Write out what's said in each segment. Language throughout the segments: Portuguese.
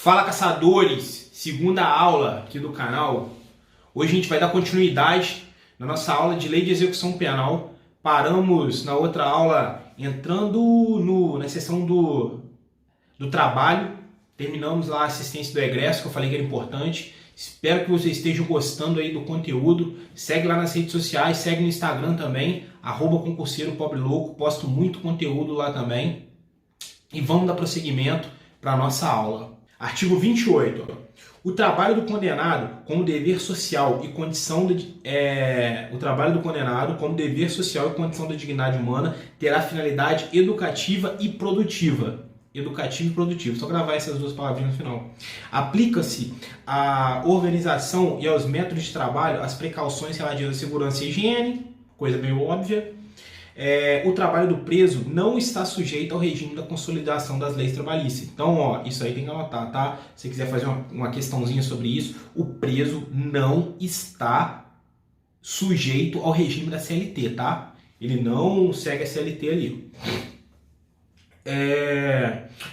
Fala, caçadores! Segunda aula aqui do canal. Hoje a gente vai dar continuidade na nossa aula de Lei de Execução Penal. Paramos na outra aula entrando na seção do trabalho. Terminamos lá a assistência do egresso, que eu falei que era importante. Espero que vocês estejam gostando aí do conteúdo. Segue lá nas redes sociais, segue no Instagram também, @concurseiro-pobre-louco. Posto muito conteúdo lá também. E vamos dar prosseguimento para a nossa aula. Artigo 28. O trabalho do condenado como dever social e condição o trabalho do condenado como dever social e condição da dignidade humana terá finalidade educativa e produtiva. Educativo e produtivo. Só gravar essas duas palavrinhas no final. Aplica-se à organização e aos métodos de trabalho as precauções relativas à segurança e higiene, coisa meio óbvia. O trabalho do preso não está sujeito ao regime da consolidação das leis trabalhistas. Então, isso aí tem que anotar, tá? Se você quiser fazer uma questãozinha sobre isso, o preso não está sujeito ao regime da CLT, tá? Ele não segue a CLT ali.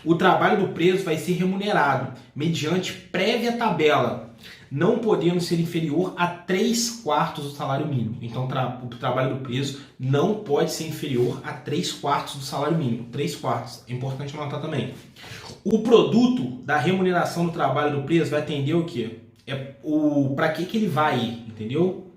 O trabalho do preso vai ser remunerado mediante prévia tabela, não podendo ser inferior a 3/4 do salário mínimo. Então, o trabalho do preso não pode ser inferior a 3/4 do salário mínimo. 3/4, é importante anotar também. O produto da remuneração do trabalho do preso vai atender o quê? Para que ele vai ir, entendeu?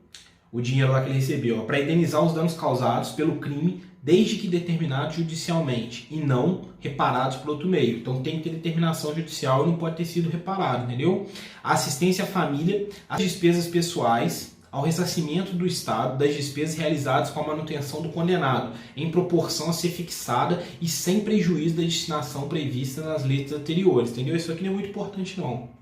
O dinheiro lá que ele recebeu, para indenizar os danos causados pelo crime, desde que determinado judicialmente e não reparados por outro meio. Então tem que ter determinação judicial e não pode ter sido reparado, entendeu? A assistência à família, as despesas pessoais, ao ressarcimento do Estado das despesas realizadas com a manutenção do condenado, em proporção a ser fixada e sem prejuízo da destinação prevista nas leis anteriores, entendeu? Isso aqui não é muito importante não.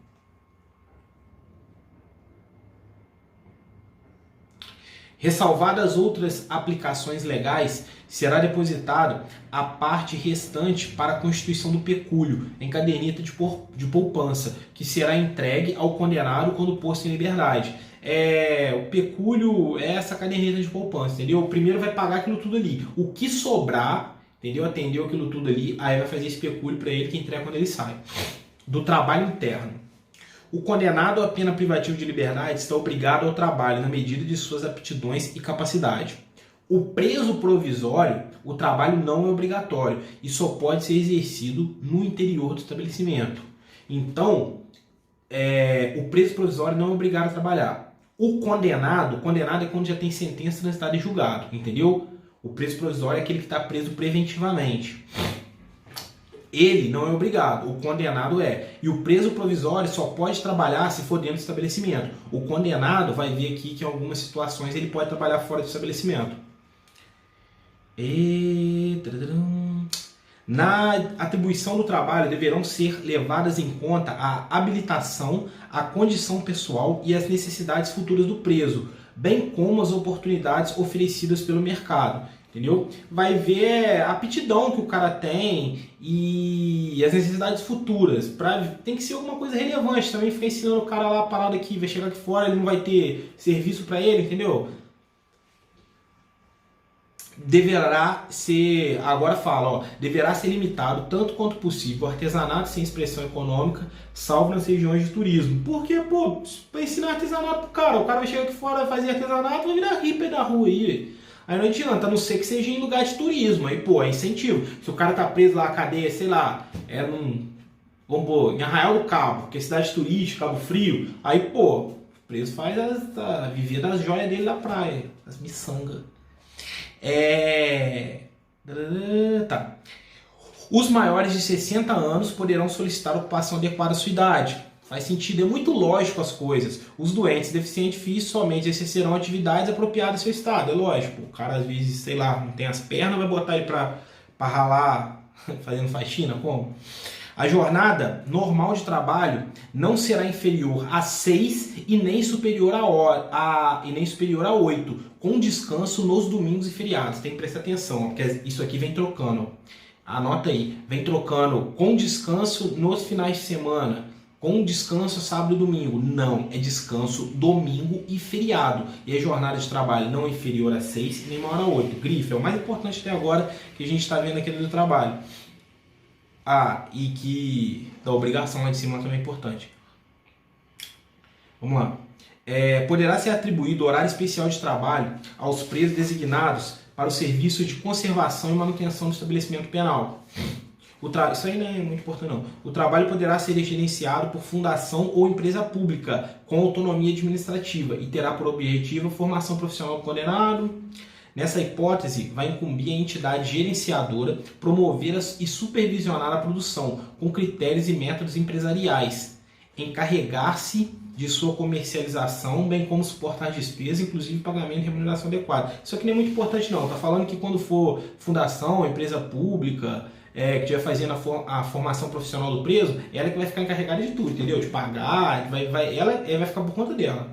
Ressalvadas outras aplicações legais, será depositado a parte restante para a constituição do pecúlio em caderneta de poupança, que será entregue ao condenado quando posto em liberdade. O pecúlio é essa caderneta de poupança, entendeu? O primeiro vai pagar aquilo tudo ali. O que sobrar, entendeu? Atendeu aquilo tudo ali, aí vai fazer esse pecúlio para ele que entrega quando ele sai. Do trabalho interno. O condenado à pena privativa de liberdade está obrigado ao trabalho na medida de suas aptidões e capacidade. O preso provisório, o trabalho não é obrigatório e só pode ser exercido no interior do estabelecimento. Então, o preso provisório não é obrigado a trabalhar. O condenado é quando já tem sentença transitada e julgado, entendeu? O preso provisório é aquele que está preso preventivamente. Ele não é obrigado, o condenado é. E o preso provisório só pode trabalhar se for dentro do estabelecimento. O condenado vai ver aqui que em algumas situações ele pode trabalhar fora do estabelecimento. Na atribuição do trabalho deverão ser levadas em conta a habilitação, a condição pessoal e as necessidades futuras do preso, bem como as oportunidades oferecidas pelo mercado. Entendeu? Vai ver a aptidão que o cara tem e as necessidades futuras. Tem que ser alguma coisa relevante. Também ficar ensinando o cara lá a parada aqui, vai chegar aqui fora, ele não vai ter serviço para ele, entendeu? Deverá ser, agora fala, deverá ser limitado tanto quanto possível o artesanato sem expressão econômica, salvo nas regiões de turismo. Porque, para ensinar artesanato pro cara, o cara vai chegar aqui fora, vai fazer artesanato, vai virar hippie da rua aí. Aí não adianta, a não ser que seja em lugar de turismo. Aí, é incentivo. Se o cara tá preso lá na cadeia, sei lá, em Arraial do Cabo, que é cidade turística, Cabo Frio, aí, o preso faz viver das joias dele na praia, as miçangas. Tá. Os maiores de 60 anos poderão solicitar ocupação adequada à sua idade. Faz sentido, é muito lógico as coisas. Os doentes, deficientes físicos somente exercerão atividades apropriadas ao seu estado. É lógico, o cara às vezes, sei lá, não tem as pernas, vai botar ele pra ralar fazendo faxina, como? A jornada normal de trabalho não será inferior a 6 e nem superior a 8, com descanso nos domingos e feriados. Tem que prestar atenção, porque isso aqui vem trocando. Anota aí, vem trocando com descanso nos finais de semana, com descanso sábado e domingo. Não, é descanso domingo e feriado. E a jornada de trabalho não é inferior a 6 e nem maior a 8. Grife, é o mais importante até agora que a gente está vendo aqui do trabalho. E que da obrigação lá de cima também é importante. Vamos lá. Poderá ser atribuído horário especial de trabalho aos presos designados para o serviço de conservação e manutenção do estabelecimento penal. Isso aí não é muito importante não. O trabalho poderá ser gerenciado por fundação ou empresa pública com autonomia administrativa e terá por objetivo a formação profissional do condenado. Nessa hipótese, vai incumbir a entidade gerenciadora promover e supervisionar a produção com critérios e métodos empresariais, encarregar-se de sua comercialização, bem como suportar despesas, inclusive pagamento e remuneração adequada. Isso aqui não é muito importante não. Está falando que quando for fundação, empresa pública, que estiver fazendo a formação profissional do preso, ela que vai ficar encarregada de tudo, entendeu? De pagar, ela vai ficar por conta dela.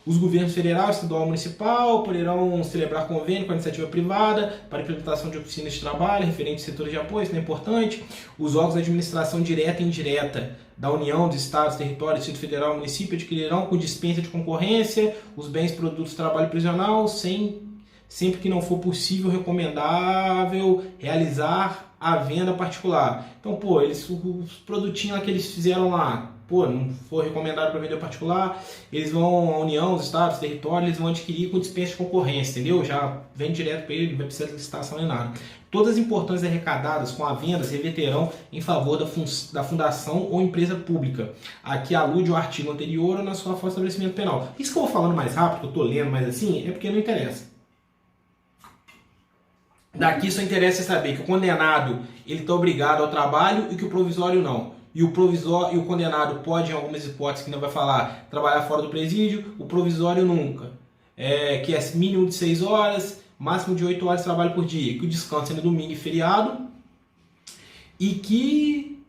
Os governos federal, estadual e municipal poderão celebrar convênio com a iniciativa privada para implementação de oficinas de trabalho referentes ao setor de apoio, isso não é importante. Os órgãos de administração direta e indireta da União, dos Estados, território, Distrito Federal e município adquirirão com dispensa de concorrência os bens produtos do trabalho prisional, sempre que não for possível, recomendável realizar a venda particular. Então, os produtinhos lá que eles fizeram lá, não for recomendado para vender particular, eles vão, a União, os Estados, território, eles vão adquirir com dispensa de concorrência, entendeu? Já vem direto para ele, não vai precisar de licitação nem nada. Todas as importâncias arrecadadas com a venda se reverterão em favor da fundação ou empresa pública. Aqui alude o artigo anterior ou na sua forma de estabelecimento penal. Isso que eu vou falando mais rápido, que eu estou lendo mais assim, é porque não interessa. Daqui só interessa saber que o condenado ele está obrigado ao trabalho e que o provisório não. E o condenado pode, em algumas hipóteses que não vai falar, trabalhar fora do presídio, o provisório nunca. Que é mínimo de 6 horas, máximo de 8 horas de trabalho por dia, que o descanso é no domingo e feriado, e que...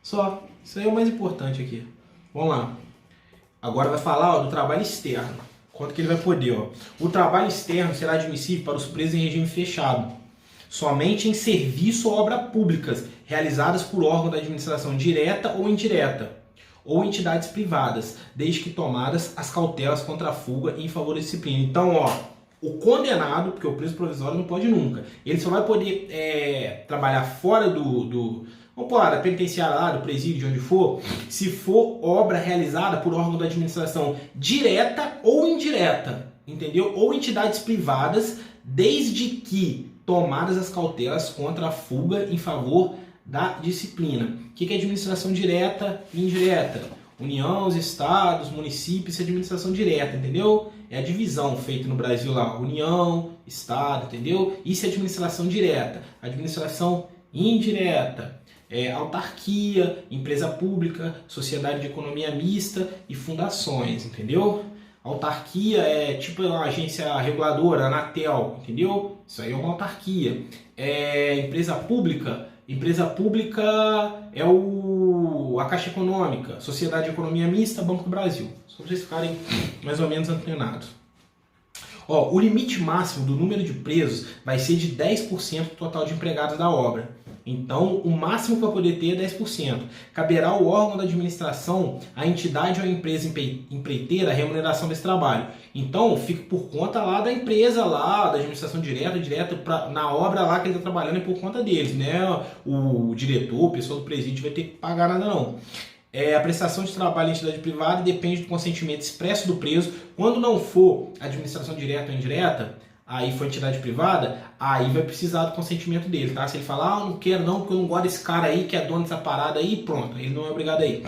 Só, isso aí é o mais importante aqui. Vamos lá. Agora vai falar do trabalho externo. Quanto que ele vai poder? O trabalho externo será admissível para os presos em regime fechado, somente em serviço ou obras públicas, realizadas por órgão da administração direta ou indireta, ou entidades privadas, desde que tomadas as cautelas contra a fuga em favor da disciplina. Então, o condenado, porque o preso provisório não pode nunca, ele só vai poder trabalhar fora da penitenciária lá, do presídio, de onde for, se for obra realizada por órgão da administração direta ou indireta, entendeu? Ou entidades privadas, desde que tomadas as cautelas contra a fuga em favor da disciplina. O que é administração direta e indireta? União, os estados, municípios, administração direta, entendeu? É a divisão feita no Brasil lá, União, Estado, entendeu? Isso é administração direta. Administração indireta, autarquia, empresa pública, sociedade de economia mista e fundações, entendeu? Autarquia é tipo uma agência reguladora, Anatel, entendeu? Isso aí é uma autarquia. Empresa pública é a Caixa Econômica, Sociedade de Economia Mista, Banco do Brasil. Só para vocês ficarem mais ou menos antenados. O limite máximo do número de presos vai ser de 10% do total de empregados da obra. Então, o máximo para poder ter é 10%. Caberá ao órgão da administração, a entidade ou a empresa empreiteira, a remuneração desse trabalho. Então, fica por conta lá da empresa, lá, da administração direta na obra lá que ele está trabalhando é por conta deles, né? O diretor, o pessoal do presídio vai ter que pagar nada não. A prestação de trabalho em entidade privada depende do consentimento expresso do preso. Quando não for administração direta ou indireta, aí for entidade privada, aí vai precisar do consentimento dele, tá? Se ele falar, não quero não, porque eu não gosto desse cara aí, que é dono dessa parada aí, pronto, ele não é obrigado a ir.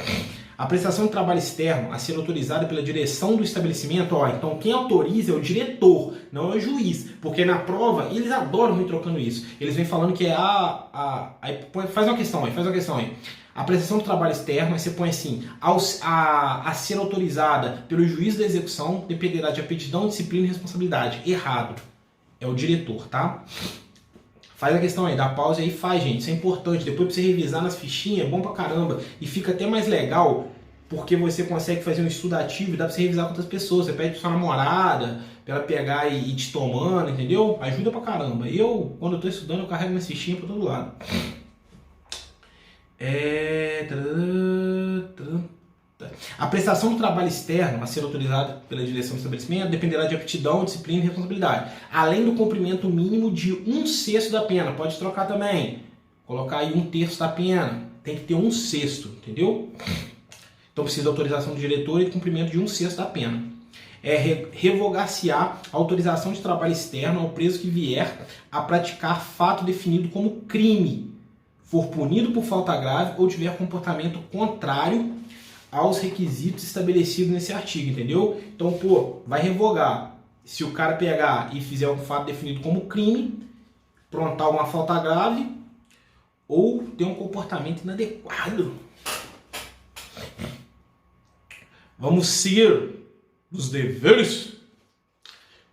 A prestação de trabalho externo a ser autorizada pela direção do estabelecimento, então quem autoriza é o diretor, não é o juiz, porque na prova, eles adoram me trocando isso, eles vêm falando que faz uma questão aí. A prestação do trabalho externo, aí você põe assim, a ser autorizada pelo juiz da execução, dependerá de aptidão, disciplina e responsabilidade. Errado. É o diretor, tá? Faz a questão aí, dá pausa aí e faz, gente. Isso é importante. Depois pra você revisar nas fichinhas, é bom pra caramba. E fica até mais legal, porque você consegue fazer um estudo ativo e dá pra você revisar com outras pessoas. Você pede pra sua namorada, pra ela pegar e ir te tomando, entendeu? Ajuda pra caramba. Quando eu tô estudando, eu carrego minhas fichinhas pra todo lado. A prestação do trabalho externo a ser autorizada pela direção do estabelecimento dependerá de aptidão, disciplina e responsabilidade, além do cumprimento mínimo de 1/6 da pena. Pode trocar também. colocar aí 1/3 da pena. Tem que ter 1/6, entendeu? Então precisa de autorização do diretor e cumprimento de 1/6 da pena. Revogar-se-á a autorização de trabalho externo ao preso que vier a praticar fato definido como crime, for punido por falta grave ou tiver comportamento contrário aos requisitos estabelecidos nesse artigo, entendeu? Então, vai revogar. Se o cara pegar e fizer um fato definido como crime, aprontar uma falta grave ou ter um comportamento inadequado. Vamos seguir os deveres.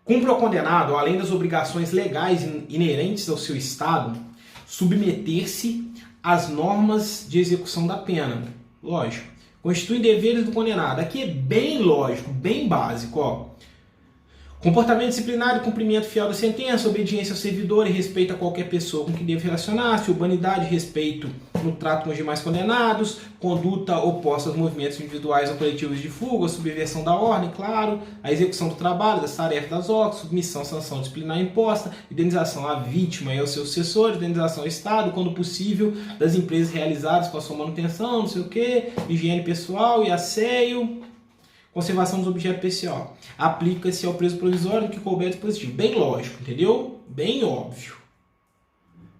Cumpre ao condenado, além das obrigações legais inerentes ao seu estado, submeter-se às normas de execução da pena. Lógico. Constituem deveres do condenado. Aqui é bem lógico, bem básico, ó. Comportamento disciplinar e cumprimento fiel da sentença, obediência ao servidor e respeito a qualquer pessoa com que deve relacionar-se, urbanidade e respeito no trato com os demais condenados, conduta oposta aos movimentos individuais ou coletivos de fuga, subversão da ordem, claro, a execução do trabalho, das tarefas das OCs, submissão à sanção disciplinar imposta, indenização à vítima e aos seus sucessores, indenização ao Estado, quando possível, das empresas realizadas com a sua manutenção, não sei o que, higiene pessoal e asseio, conservação dos objetos pessoal. Aplica-se ao preso provisório do que couber dispositivo. Bem lógico, entendeu? Bem óbvio.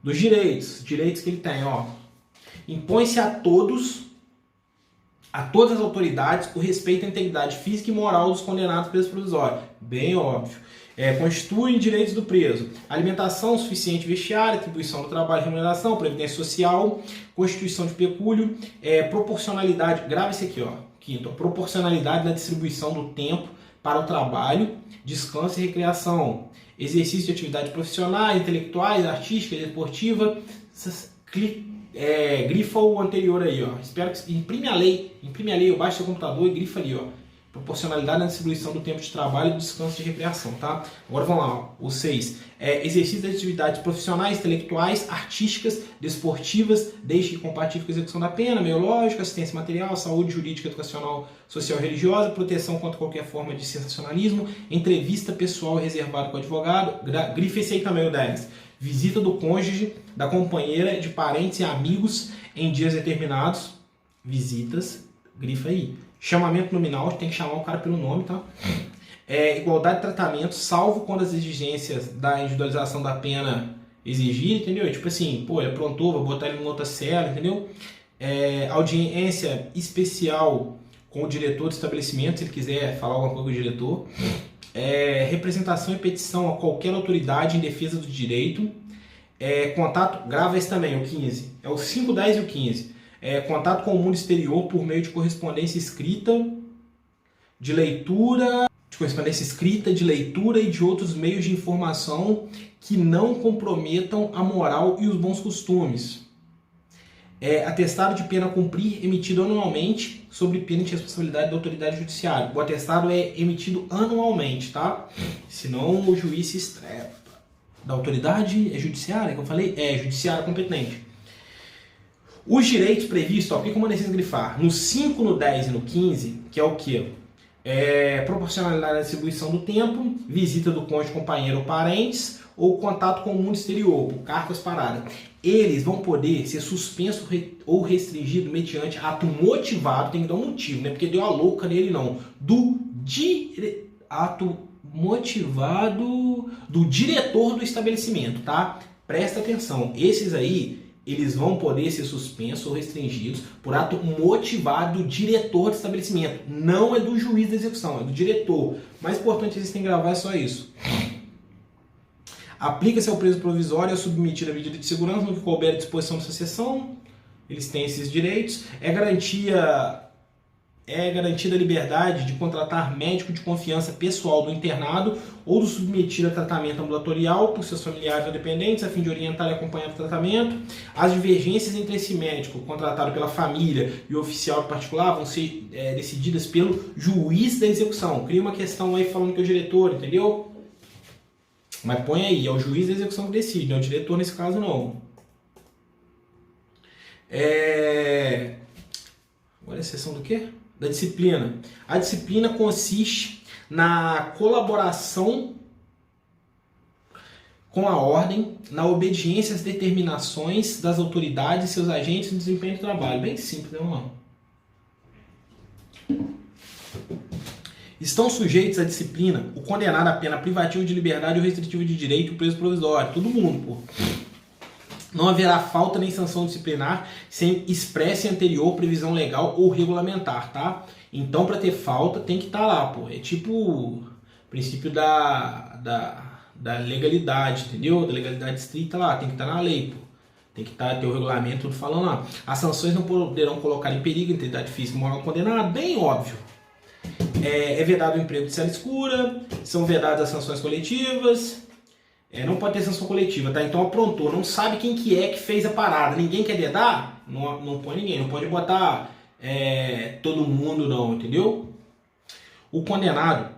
Dos direitos que ele tem, ó. Impõe-se a todas as autoridades, o respeito à integridade física e moral dos condenados presos provisórios. Bem óbvio. Constituem direitos do preso. Alimentação suficiente vestiária, atribuição do trabalho, remuneração, previdência social, constituição de pecúlio, proporcionalidade. Grava esse aqui, ó. Quinto, a proporcionalidade da distribuição do tempo para o trabalho, descanso e recreação, exercício de atividades profissionais, intelectuais, artísticas, esportiva. Grifa o anterior aí, ó. Espero que imprime a lei, baixa seu computador e grifa ali, ó. Proporcionalidade na distribuição do tempo de trabalho, descanso e recreação, tá? Agora vamos lá, ó. O 6. Exercício de atividades profissionais, intelectuais, artísticas, desportivas, desde que compatível com a execução da pena, meio lógico, assistência material, saúde jurídica, educacional, social e religiosa, proteção contra qualquer forma de sensacionalismo, entrevista pessoal reservada com o advogado, grifa esse aí também, o 10. Visita do cônjuge, da companheira, de parentes e amigos em dias determinados, visitas, grifa aí. Chamamento nominal, tem que chamar o cara pelo nome, tá? Igualdade de tratamento, salvo quando as exigências da individualização da pena exigirem, entendeu? Tipo assim, ele aprontou, vou botar ele em outra cela, entendeu? Audiência especial com o diretor do estabelecimento, se ele quiser falar alguma coisa com o diretor. Representação e petição a qualquer autoridade em defesa do direito. Contato, grava esse também, o 15. É o 5, 10 e o 15. Contato com o mundo exterior por meio de correspondência escrita, de leitura, e de outros meios de informação que não comprometam a moral e os bons costumes. Atestado de pena a cumprir emitido anualmente sobre pena de responsabilidade da autoridade judiciária. O atestado é emitido anualmente, tá? Senão o juiz se estrepa. Da autoridade judiciária, que eu falei? Judiciária competente. Os direitos previstos, ó, o que eu mandei vocês grifar? No 5, no 10 e no 15, que é o quê? Proporcionalidade da distribuição do tempo, visita do cônjuge, companheiro ou parentes, ou contato com o mundo exterior, por cartas paradas. Eles vão poder ser suspensos ou restringidos mediante ato motivado, tem que dar um motivo, né? Porque deu a louca nele, não. Ato motivado do diretor do estabelecimento, tá? Presta atenção, esses aí, eles vão poder ser suspensos ou restringidos por ato motivado do diretor do estabelecimento. Não é do juiz da execução, é do diretor. O mais importante que vocês têm que gravar é só isso. Aplica-se ao preso provisório a submetido à medida de segurança no que couber à disposição dessa seção. Eles têm esses direitos. É garantida a liberdade de contratar médico de confiança pessoal do internado ou do submetido a tratamento ambulatorial por seus familiares ou dependentes, a fim de orientar e acompanhar o tratamento. As divergências entre esse médico contratado pela família e o oficial particular vão ser decididas pelo juiz da execução. Cria uma questão aí falando que é o diretor, entendeu? Mas põe aí, é o juiz da execução que decide, não é o diretor nesse caso não. Agora é a seção do quê? Da disciplina. A disciplina consiste na colaboração com a ordem, na obediência às determinações das autoridades e seus agentes no desempenho do trabalho. Bem simples, né, irmão? Estão sujeitos à disciplina o condenado à pena privativa de liberdade ou restritiva de direito e o preso provisório. Todo mundo, pô. Não haverá falta nem sanção disciplinar sem expressa e anterior previsão legal ou regulamentar, tá? Então, para ter falta, tem que estar lá, pô. É tipo o princípio da legalidade, entendeu? Da legalidade estrita lá, tem que estar na lei, pô. Tem que ter o regulamento tudo falando lá. As sanções não poderão colocar em perigo a integridade física e moral condenada, bem óbvio. É vedado o emprego de cela escura, são vedadas as sanções coletivas, não pode ter sanção coletiva, tá? Então aprontou, não sabe quem que é que fez a parada, ninguém quer dedar, não põe ninguém, não pode botar todo mundo não, entendeu? O condenado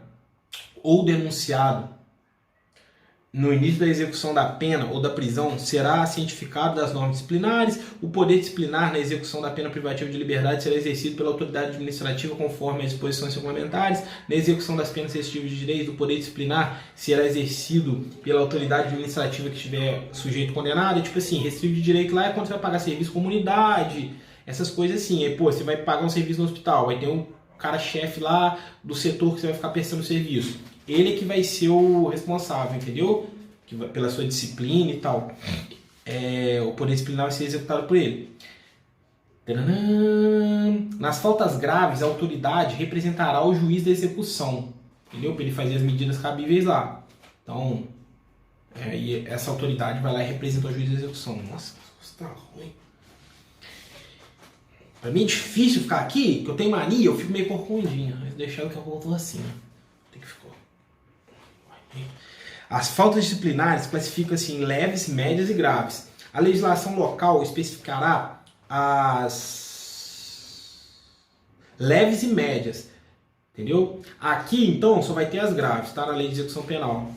ou denunciado no início da execução da pena ou da prisão será cientificado das normas disciplinares. O poder disciplinar na execução da pena privativa de liberdade será exercido pela autoridade administrativa conforme as disposições regulamentares. Na execução das penas restritivas de direito, o poder disciplinar será exercido pela autoridade administrativa que estiver sujeito condenado. Tipo assim, restritivo de direito lá é quando você vai pagar serviço comunidade, essas coisas assim. Aí, pô, você vai pagar um serviço no hospital, vai ter um cara-chefe lá do setor que você vai ficar prestando serviço. Ele que vai ser o responsável, entendeu? Que vai, pela sua disciplina e tal. O poder disciplinar vai ser executado por ele. Tadã! Nas faltas graves, a autoridade representará o juiz da execução, entendeu? Para ele fazer as medidas cabíveis lá. Então, e essa autoridade vai lá e representa o juiz da execução. Nossa, isso tá ruim. Pra mim é difícil ficar aqui, que eu tenho mania, eu fico meio corcundinho. Mas deixando que eu vou assim, tem que ficar. As faltas disciplinares classificam-se em leves, médias e graves. A legislação local especificará as leves e médias, entendeu? Aqui, então, só vai ter as graves, tá? Na lei de execução penal.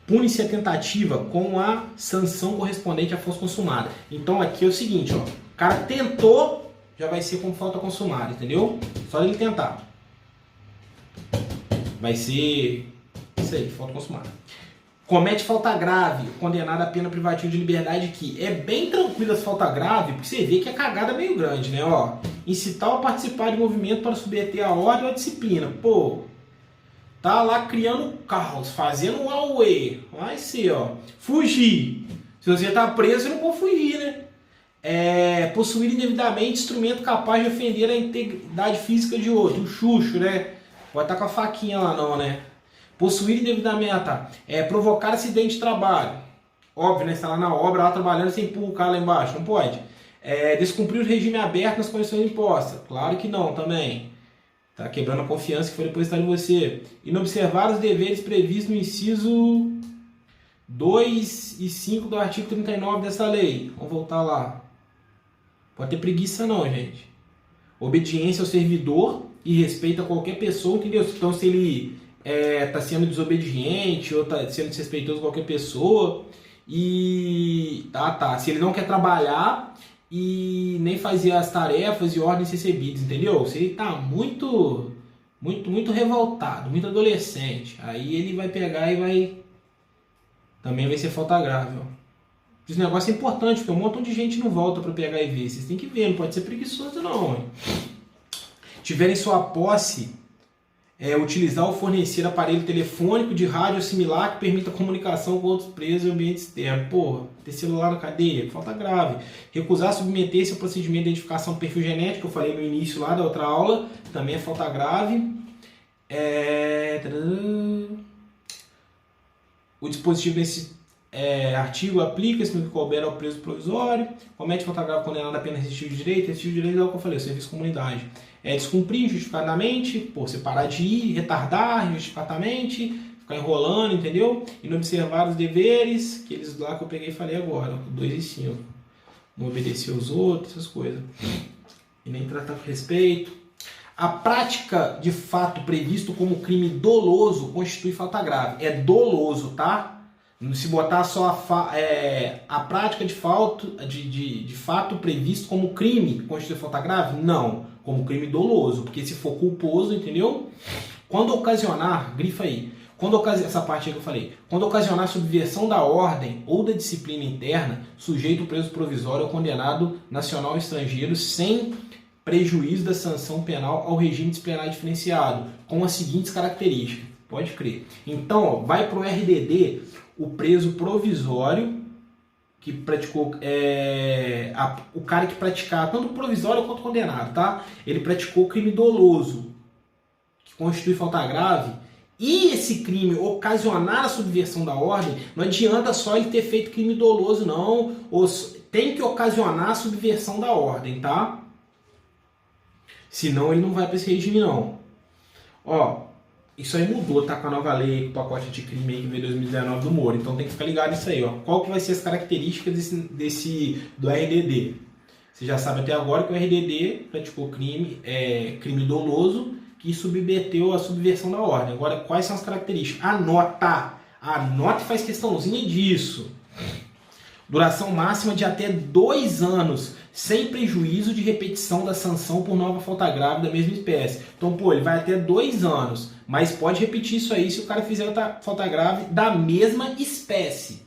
Pune-se a tentativa com a sanção correspondente à força consumada. Então, aqui é o seguinte, ó. O cara tentou, já vai ser como falta consumada, entendeu? Só ele tentar. Vai ser isso aí, falta consumada. Comete falta grave, condenado a pena privativa de liberdade aqui. É bem tranquilo essa falta grave, porque você vê que a cagada é meio grande, né? Ó, incitar a participar de movimento para submeter a ordem ou a disciplina. Pô, tá lá criando caos, fazendo um auê. Vai ser, ó. Fugir. Se você tá preso, você não pode fugir, né? Possuir indevidamente instrumento capaz de ofender a integridade física de outro. O chucho, né? Pode estar com a faquinha lá não, né? Possuir indevidamente, provocar acidente de trabalho. Óbvio, né? Você está lá na obra, lá trabalhando, você empurra o cara lá embaixo. Não pode. Descumprir o regime aberto nas condições impostas. Claro que não, também. Tá quebrando a confiança que foi depositada em você. E não observar os deveres previstos no inciso 2 e 5 do artigo 39 dessa lei. Vamos voltar lá. Pode ter preguiça não, gente. Obediência ao servidor e respeito a qualquer pessoa, entendeu? Então, se ele tá sendo desobediente ou tá sendo desrespeitoso com qualquer pessoa e se ele não quer trabalhar e nem fazer as tarefas e ordens recebidas, entendeu? Se ele tá muito revoltado, muito adolescente, aí ele vai pegar e também vai ser falta grave, ó. Esse negócio é importante, porque um montão de gente não volta para pegar e ver. Vocês têm que ver, não pode ser preguiçoso não, hein? Tiver em sua posse utilizar ou fornecer aparelho telefônico de rádio similar que permita comunicação com outros presos em ambiente externo. Porra, ter celular na cadeia, falta grave. Recusar submeter-se ao procedimento de identificação do perfil genético, que eu falei no início lá da outra aula, também é falta grave. O dispositivo desse artigo aplica-se no que couber ao preso provisório. Comete falta grave condenado a pena restritiva de direito. Restritivo de direito é o que eu falei, o serviço comunidade. Descumprir injustificadamente, você parar de ir, retardar injustificadamente, ficar enrolando, entendeu? E não observar os deveres, aqueles lá que eu peguei e falei agora, 2 e 5. Não obedecer aos outros, essas coisas. E nem tratar com respeito. A prática de fato previsto como crime doloso constitui falta grave. É doloso, tá? Se botar só a prática de fato previsto como crime constitui falta grave? Não, como crime doloso, porque se for culposo, entendeu? Quando ocasionar, grifa aí, essa parte aí que eu falei, quando ocasionar subversão da ordem ou da disciplina interna, sujeito preso provisório ou condenado nacional ou estrangeiro sem prejuízo da sanção penal ao regime disciplinar diferenciado, com as seguintes características. Pode crer. Então, ó, vai para o RDD o preso provisório que praticou, o cara que praticar, tanto provisório quanto condenado, tá? Ele praticou crime doloso, que constitui falta grave, e esse crime ocasionar a subversão da ordem, não adianta só ele ter feito crime doloso, não. Tem que ocasionar a subversão da ordem, tá? Senão ele não vai para esse regime, não. Ó, isso aí mudou, tá? Com a nova lei, com o pacote de crime aí que veio em 2019 do Moro. Então tem que ficar ligado nisso aí, ó. Qual que vai ser as características do RDD? Você já sabe até agora que o RDD praticou crime doloso, que submeteu a subversão da ordem. Agora, quais são as características? Anota e faz questãozinha disso. Duração máxima de até 2 anos, sem prejuízo de repetição da sanção por nova falta grave da mesma espécie. Então, pô, ele vai até 2 anos, mas pode repetir isso aí se o cara fizer outra falta grave da mesma espécie.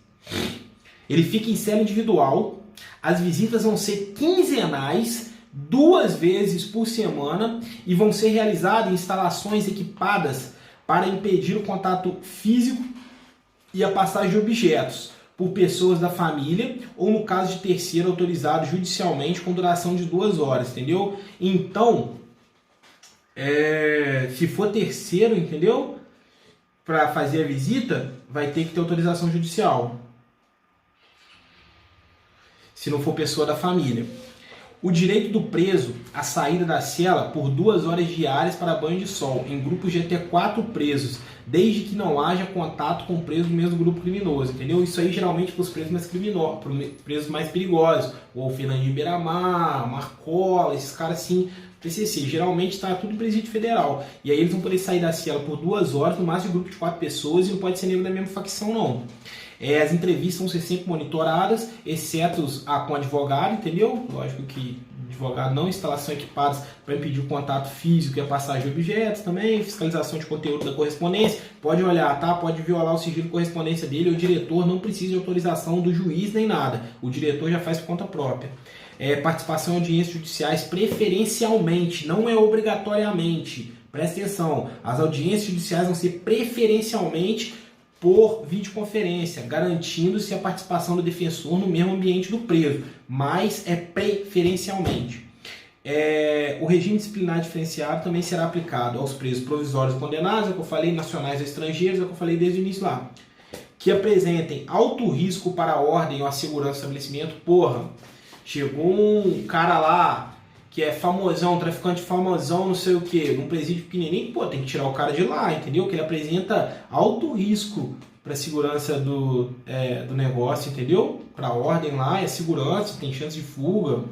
Ele fica em cela individual, as visitas vão ser quinzenais, 2 vezes por semana, e vão ser realizadas em instalações equipadas para impedir o contato físico e a passagem de objetos por pessoas da família ou no caso de terceiro autorizado judicialmente com duração de 2 horas, entendeu? Então, se for terceiro, entendeu? Para fazer a visita, vai ter que ter autorização judicial. Se não for pessoa da família. O direito do preso à saída da cela por 2 horas diárias para banho de sol, em grupos de até 4 presos, desde que não haja contato com o preso do mesmo grupo criminoso, entendeu? Isso aí geralmente para os presos mais criminosos, para os presos mais perigosos, o Fernandinho Beiramar, Marcola, esses caras assim, PCC, geralmente está tudo em presídio federal. E aí eles vão poder sair da cela por 2 horas, no máximo de grupo de 4 pessoas, e não pode ser negro da mesma facção, não. As entrevistas vão ser sempre monitoradas, exceto com advogado, entendeu? Lógico que advogado não, instalação equipadas para impedir o contato físico e a passagem de objetos também, fiscalização de conteúdo da correspondência, pode olhar, tá? Pode violar o sigilo de correspondência dele, o diretor não precisa de autorização do juiz nem nada, o diretor já faz por conta própria. Participação em audiências judiciais preferencialmente, não é obrigatoriamente, presta atenção, as audiências judiciais vão ser preferencialmente por videoconferência, garantindo-se a participação do defensor no mesmo ambiente do preso, mas preferencialmente. O regime disciplinar diferenciado também será aplicado aos presos provisórios condenados, é o que eu falei, nacionais ou estrangeiros, é o que eu falei desde o início lá, que apresentem alto risco para a ordem ou a segurança do estabelecimento. Porra, chegou um cara lá que é famosão, traficante famosão, não sei o que, num presídio pequenininho, pô, tem que tirar o cara de lá, entendeu? Que ele apresenta alto risco para a segurança do negócio, entendeu? Para a ordem lá, é segurança, tem chance de fuga.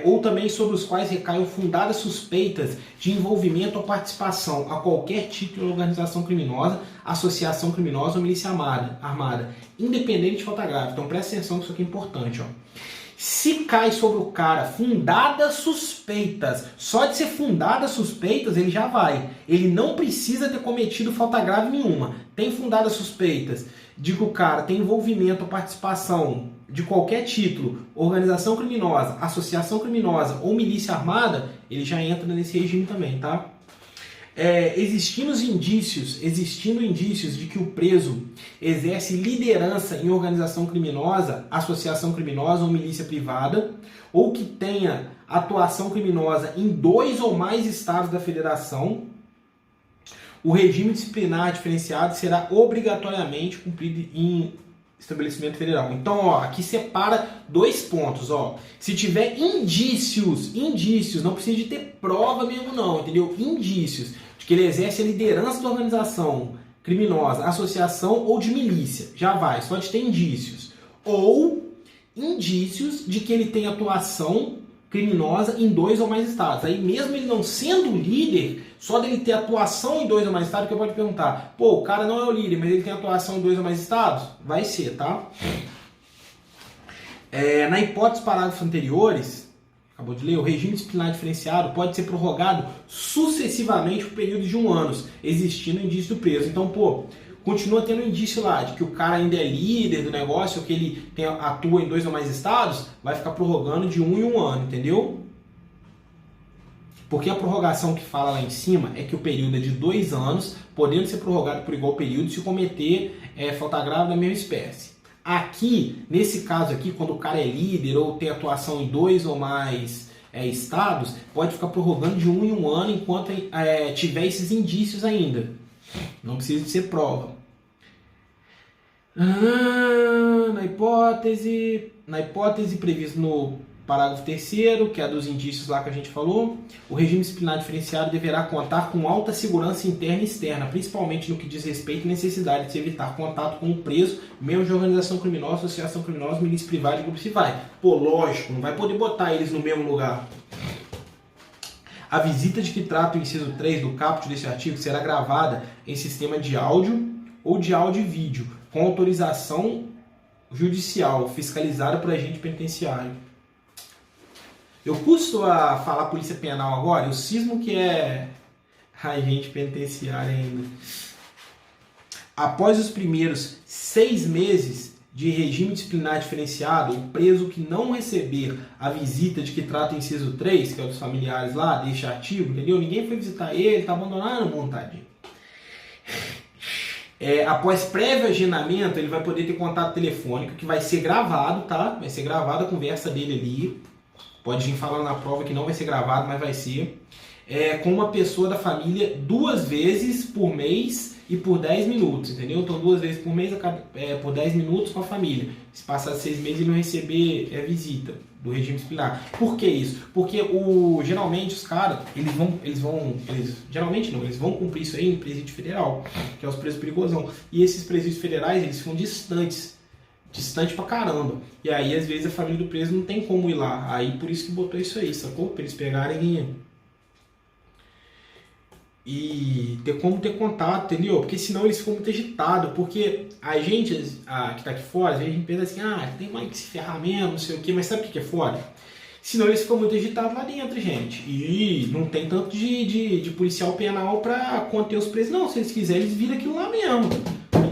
Ou também sobre os quais recaiam fundadas suspeitas de envolvimento ou participação a qualquer tipo de organização criminosa, associação criminosa ou milícia armada, independente de falta grave. Então presta atenção que isso aqui é importante, ó. Se cai sobre o cara fundadas suspeitas, só de ser fundadas suspeitas ele já vai. Ele não precisa ter cometido falta grave nenhuma. Tem fundadas suspeitas de que o cara tem envolvimento ou participação de qualquer título, organização criminosa, associação criminosa ou milícia armada, ele já entra nesse regime também, tá? Existindo indícios de que o preso exerce liderança em organização criminosa, associação criminosa ou milícia privada, ou que tenha atuação criminosa em 2 ou mais estados da federação, o regime disciplinar diferenciado será obrigatoriamente cumprido em estabelecimento federal. Então, ó, aqui separa 2 pontos, ó. Se tiver indícios, não precisa de ter prova mesmo não, entendeu? Indícios de que ele exerce a liderança da organização criminosa, associação ou de milícia, já vai, só de ter indícios. Ou indícios de que ele tem atuação criminosa em 2 ou mais estados. Aí mesmo ele não sendo líder, só dele ter atuação em 2 ou mais estados, que eu pode perguntar, pô, o cara não é o líder, mas ele tem atuação em 2 ou mais estados? Vai ser, tá? Na hipótese dos parágrafos anteriores, acabou de ler, o regime disciplinar diferenciado pode ser prorrogado sucessivamente por períodos de 1 ano, existindo indício do preso. Então, pô, continua tendo indício lá de que o cara ainda é líder do negócio, ou que ele atua em 2 ou mais estados, vai ficar prorrogando de 1 em 1 ano, entendeu? Porque a prorrogação que fala lá em cima é que o período é de 2 anos, podendo ser prorrogado por igual período se cometer falta grave da mesma espécie. Aqui, nesse caso aqui, quando o cara é líder ou tem atuação em 2 ou mais estados, pode ficar prorrogando de 1 em 1 ano enquanto tiver esses indícios ainda. Não precisa de ser prova. Na hipótese prevista no parágrafo 3º, que é dos indícios lá que a gente falou, o regime disciplinar diferenciado deverá contar com alta segurança interna e externa, principalmente no que diz respeito à necessidade de se evitar contato com o preso, membro de organização criminosa, associação criminosa, milícia privada e grupo civil. Pô, lógico, não vai poder botar eles no mesmo lugar. A visita de que trata o inciso 3 do caput desse artigo será gravada em sistema de áudio ou de áudio e vídeo, com autorização judicial, fiscalizada por agente penitenciário. Eu custo a falar polícia penal agora, eu cismo que é agente penitenciário ainda. Após os primeiros 6 meses de regime disciplinar diferenciado, o preso que não receber a visita de que trata o inciso 3, que é dos familiares lá, deste artigo, entendeu? Ninguém foi visitar ele, tá abandonado, montadinho. Após prévio agendamento, ele vai poder ter contato telefônico, que vai ser gravado, tá? Vai ser gravada a conversa dele ali. Pode vir falando na prova que não vai ser gravado, mas vai ser. Com uma pessoa da família 2 vezes por mês e por 10 minutos, entendeu? Então 2 vezes por mês, por 10 minutos com a família. Se passar 6 meses, ele não receber visita do regime disciplinar. Por que isso? Porque geralmente os caras, eles vão cumprir isso aí em presídio federal, que é os presos perigosão. E esses presídios federais, eles ficam distante pra caramba. E aí, às vezes, a família do preso não tem como ir lá. Aí, por isso que botou isso aí, sacou? Pra eles pegarem e ter como ter contato, entendeu? Porque senão eles ficam muito agitados. Porque a gente que tá aqui fora, às vezes a gente pensa assim, tem mais que se ferrar mesmo, não sei o quê. Mas sabe o que é fora? Senão eles ficam muito agitados lá dentro, gente. E não tem tanto de policial penal pra conter os presos. Não, se eles quiserem, eles viram aquilo lá mesmo.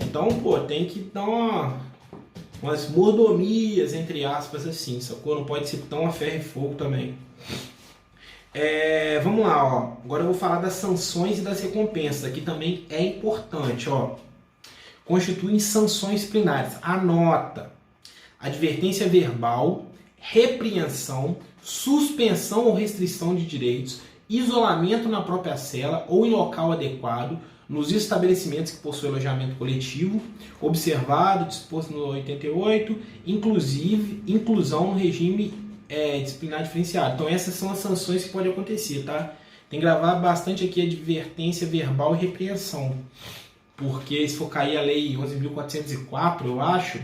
Então, pô, tem que dar umas mordomias, entre aspas, assim, sacou? Não pode ser tão a ferro e fogo também. Vamos lá, ó. Agora eu vou falar das sanções e das recompensas. Aqui também é importante, ó. Constituem sanções disciplinares. Anota. Advertência verbal, repreensão, suspensão ou restrição de direitos, isolamento na própria cela ou em local adequado, nos estabelecimentos que possuem alojamento coletivo, observado, disposto no 88, inclusão no regime disciplinar diferenciado. Então essas são as sanções que podem acontecer, tá? Tem que gravar bastante aqui advertência verbal e repreensão, porque se for cair a lei 11.404, eu acho,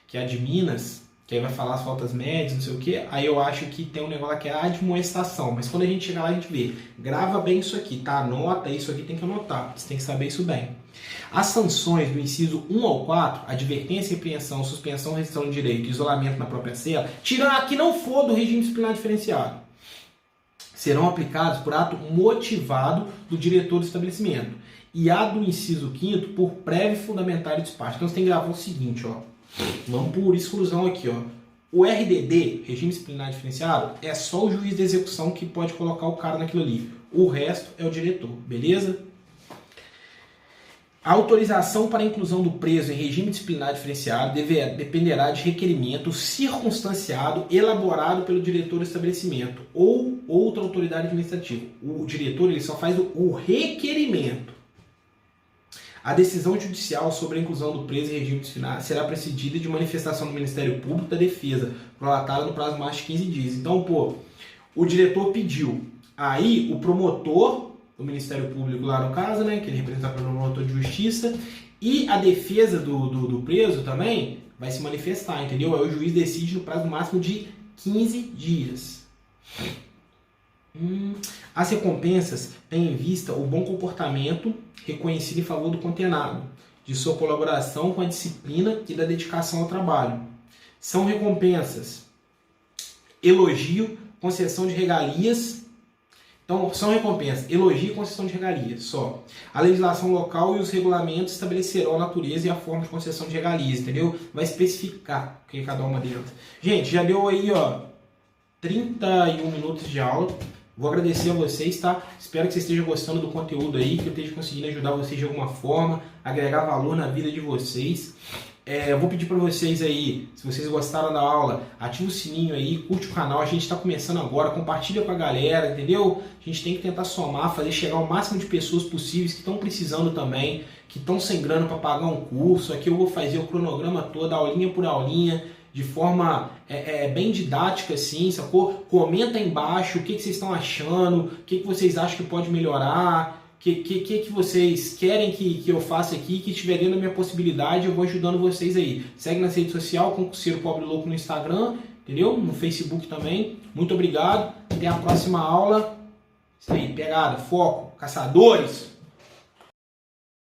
que é a de Minas, que aí vai falar as faltas médias, não sei o que, aí eu acho que tem um negócio que é a admoestação, mas quando a gente chegar lá a gente vê, grava bem isso aqui, tá? Anota, isso aqui tem que anotar, você tem que saber isso bem. As sanções do inciso 1 ao 4, advertência, repreensão, suspensão, restrição de direito, isolamento na própria cela, tirando a que não for do regime disciplinar diferenciado, serão aplicados por ato motivado do diretor do estabelecimento, e a do inciso 5º por prévio fundamentário despacho. Então você tem que gravar o seguinte, ó. Vamos por exclusão aqui, ó. O RDD, regime disciplinar diferenciado, é só o juiz de execução que pode colocar o cara naquilo ali. O resto é o diretor, beleza? A autorização para a inclusão do preso em regime disciplinar diferenciado dependerá de requerimento circunstanciado elaborado pelo diretor do estabelecimento ou outra autoridade administrativa. O diretor ele só faz o requerimento. A decisão judicial sobre a inclusão do preso em regime disciplinar será precedida de manifestação do Ministério Público da Defesa, prolatada no prazo mais de 15 dias. Então, pô, o diretor pediu. Aí, o promotor do Ministério Público lá no caso, né, que ele representa pelo promotor de justiça, e a defesa do preso também vai se manifestar, entendeu? Aí o juiz decide no prazo máximo de 15 dias. As recompensas têm em vista o bom comportamento reconhecido em favor do condenado, de sua colaboração com a disciplina e da dedicação ao trabalho. São recompensas: elogio, concessão de regalias. Então, são recompensas, elogio e concessão de regalias, só. A legislação local e os regulamentos estabelecerão a natureza e a forma de concessão de regalias, entendeu? Vai especificar o que é cada uma dentro. Gente, já deu aí, ó, 31 minutos de aula. Vou agradecer a vocês, tá? Espero que vocês estejam gostando do conteúdo aí, que eu esteja conseguindo ajudar vocês de alguma forma, agregar valor na vida de vocês. Eu vou pedir para vocês aí, se vocês gostaram da aula, ativa o sininho aí, curte o canal, a gente está começando agora, compartilha com a galera, entendeu? A gente tem que tentar somar, fazer chegar ao máximo de pessoas possíveis que estão precisando também, que estão sem grana para pagar um curso. Aqui eu vou fazer o cronograma todo, aulinha por aulinha, de forma bem didática assim, sacou? Comenta aí embaixo o que vocês estão achando, o que vocês acham que pode melhorar, o que vocês querem que eu faça aqui, que estiver dentro da minha possibilidade, eu vou ajudando vocês aí. Segue nas redes sociais, Concurseiro Pobre Louco no Instagram, entendeu? No Facebook também. Muito obrigado, até a próxima aula. Isso aí, pegada, foco, caçadores!